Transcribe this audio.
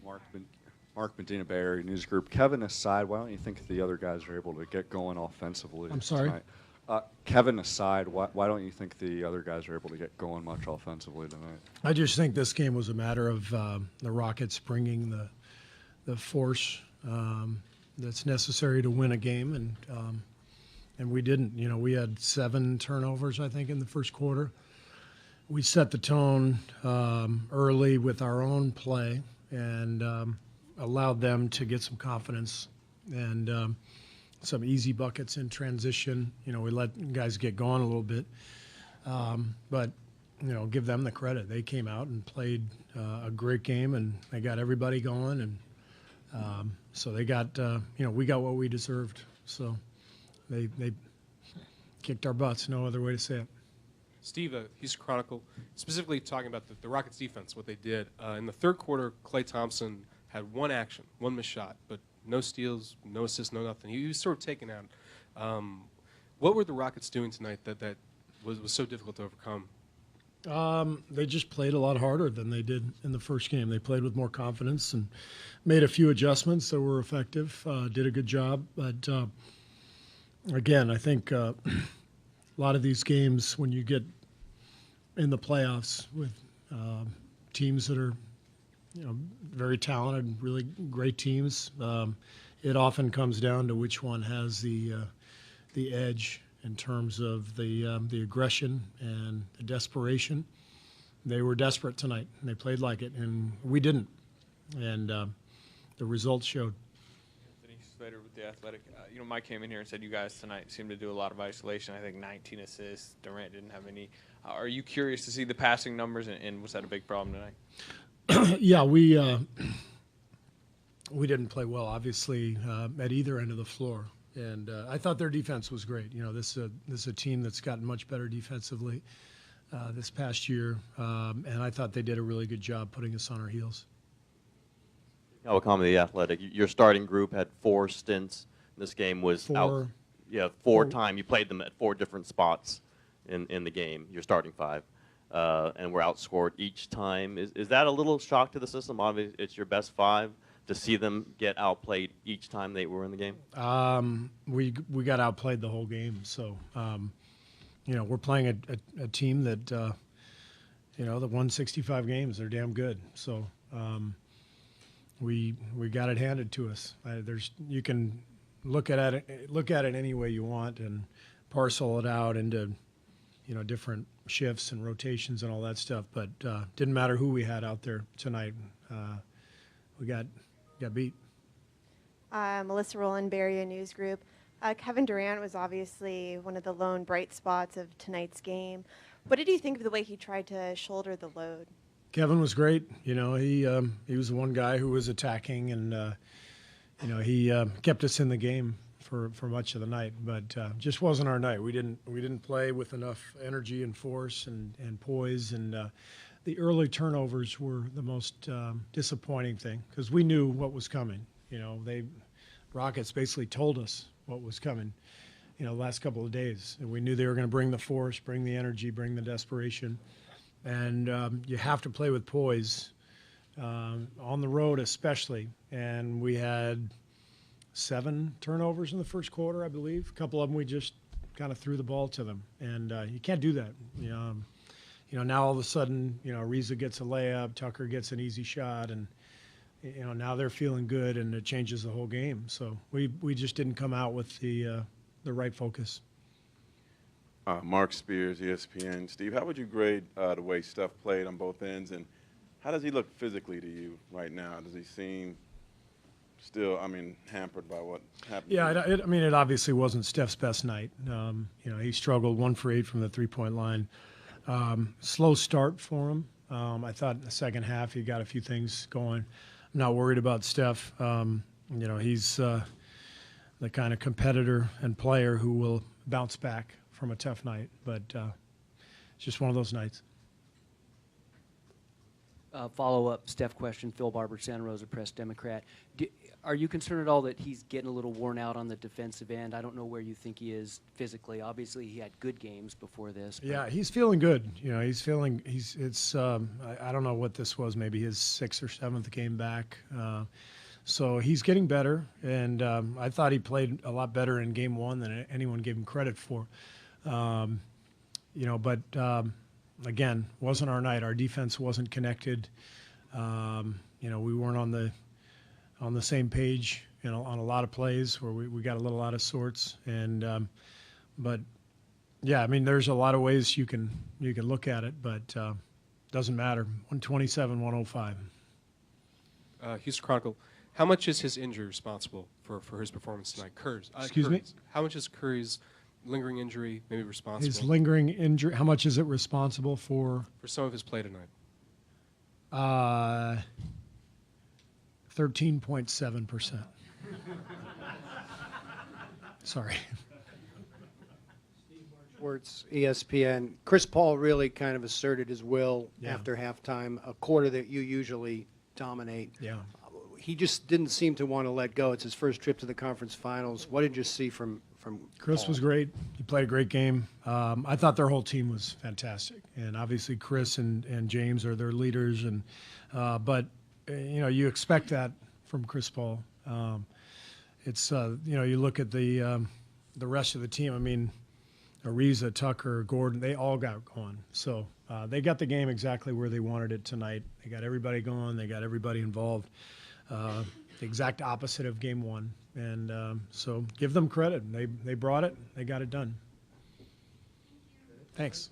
Mark, Mark Medina, Bay Area News Group. Kevin aside, why don't you think the other guys are able to get going offensively I'm sorry? tonight? Kevin aside, why don't you think the other guys are able to get going much offensively tonight? I just think this game was a matter of the Rockets bringing the force that's necessary to win a game, and we didn't. You know, we had 7 turnovers, I think, in the first quarter. We set the tone early with our own play and allowed them to get some confidence and some easy buckets in transition. You know, we let guys get going a little bit, but you know, give them the credit. They came out and played a great game, and they got everybody going, and so they got you know, we got what we deserved. So they kicked our butts. No other way to say it. Steve, Houston Chronicle, specifically talking about the Rockets' defense, what they did. In the third quarter, Klay Thompson had one action, one missed shot, but no steals, no assists, no nothing. He was sort of taken out. What were the Rockets doing tonight that was so difficult to overcome? They just played a lot harder than they did in the first game. They played with more confidence and made a few adjustments that were effective, did a good job. But, again, I think a lot of these games, when you get in the playoffs with teams that are, you know, very talented, really great teams, it often comes down to which one has the edge in terms of the aggression and the desperation. They were desperate tonight, and they played like it, and we didn't. And the results showed. Slater with The Athletic. You know, Mike came in here and said you guys tonight seemed to do a lot of isolation. I think 19 assists. Durant didn't have any. Are you curious to see the passing numbers, and was that a big problem tonight? Yeah, we didn't play well, obviously, at either end of the floor. And I thought their defense was great. You know, this is a team that's gotten much better defensively this past year, and I thought they did a really good job putting us on our heels. Kawakami, The Athletic. Your starting group had 4 stints. This game was out. Yeah, 4 times. You played them at 4 different spots in the game, your starting 5, and were outscored each time. Is that a little shock to the system? Obviously, it's your best 5. To see them get outplayed each time they were in the game? We got outplayed the whole game. So, you know, we're playing a team that, you know, that won 65 games. They're damn good. So we got it handed to us. You can look at it any way you want and parcel it out into, you know, different shifts and rotations and all that stuff. But didn't matter who we had out there tonight. We got beat. Melissa Rowland, Bay Area News Group. Kevin Durant was obviously one of the lone bright spots of tonight's game. What did you think of the way he tried to shoulder the load? Kevin was great. You know, he was the one guy who was attacking, and you know, he kept us in the game for much of the night. But just wasn't our night. We didn't play with enough energy and force and poise, and the early turnovers were the most disappointing thing because we knew what was coming. You know, Rockets basically told us what was coming, you know, the last couple of days. And we knew they were going to bring the force, bring the energy, bring the desperation. And you have to play with poise on the road especially. And we had 7 turnovers in the first quarter, I believe. A couple of them we just kind of threw the ball to them. And you can't do that. You know, now all of a sudden, you know, Ariza gets a layup, Tucker gets an easy shot, and, you know, now they're feeling good, and it changes the whole game. So we just didn't come out with the right focus. Mark Spears, ESPN. Steve, how would you grade the way Steph played on both ends, and how does he look physically to you right now? Does he seem still, I mean, hampered by what happened? Yeah, I mean, it obviously wasn't Steph's best night. You know, he struggled 1 for 8 from the three-point line. Slow start for him. I thought in the second half he got a few things going. I'm not worried about Steph. You know, he's the kind of competitor and player who will bounce back from a tough night. But it's just one of those nights. follow-up Steph question. Phil Barber, Santa Rosa Press Democrat. Are you concerned at all that he's getting a little worn out on the defensive end? I don't know where you think he is physically. Obviously, he had good games before this. Yeah, he's feeling good. You know, I don't know what this was, maybe his 6th or 7th game back. So he's getting better, and I thought he played a lot better in game 1 than anyone gave him credit for. You know, but again, wasn't our night. Our defense wasn't connected. You know, we weren't on the same page, you know, on a lot of plays where we got a little out of sorts. And but yeah, I mean, there's a lot of ways you can look at it, but doesn't matter. 127-105. Houston Chronicle. How much is his injury responsible for his performance tonight? Kerr's. Excuse me? How much is Curry's lingering injury maybe responsible? His lingering injury. How much is it responsible for? For some of his play tonight. 13.7%. Sorry. Sports, ESPN. Chris Paul really kind of asserted his will Yeah. after halftime, a quarter that you usually dominate. Yeah. He just didn't seem to want to let go. It's his first trip to the conference finals. What did you see from Chris Paul? was great. He played a great game. I thought their whole team was fantastic, and obviously Chris and James are their leaders. And but you know, you expect that from Chris Paul. It's you know, you look at the rest of the team. I mean, Ariza, Tucker, Gordon, they all got going. So they got the game exactly where they wanted it tonight. They got everybody going. They got everybody involved. The exact opposite of game 1. And so give them credit. They brought it. They got it done. Thanks.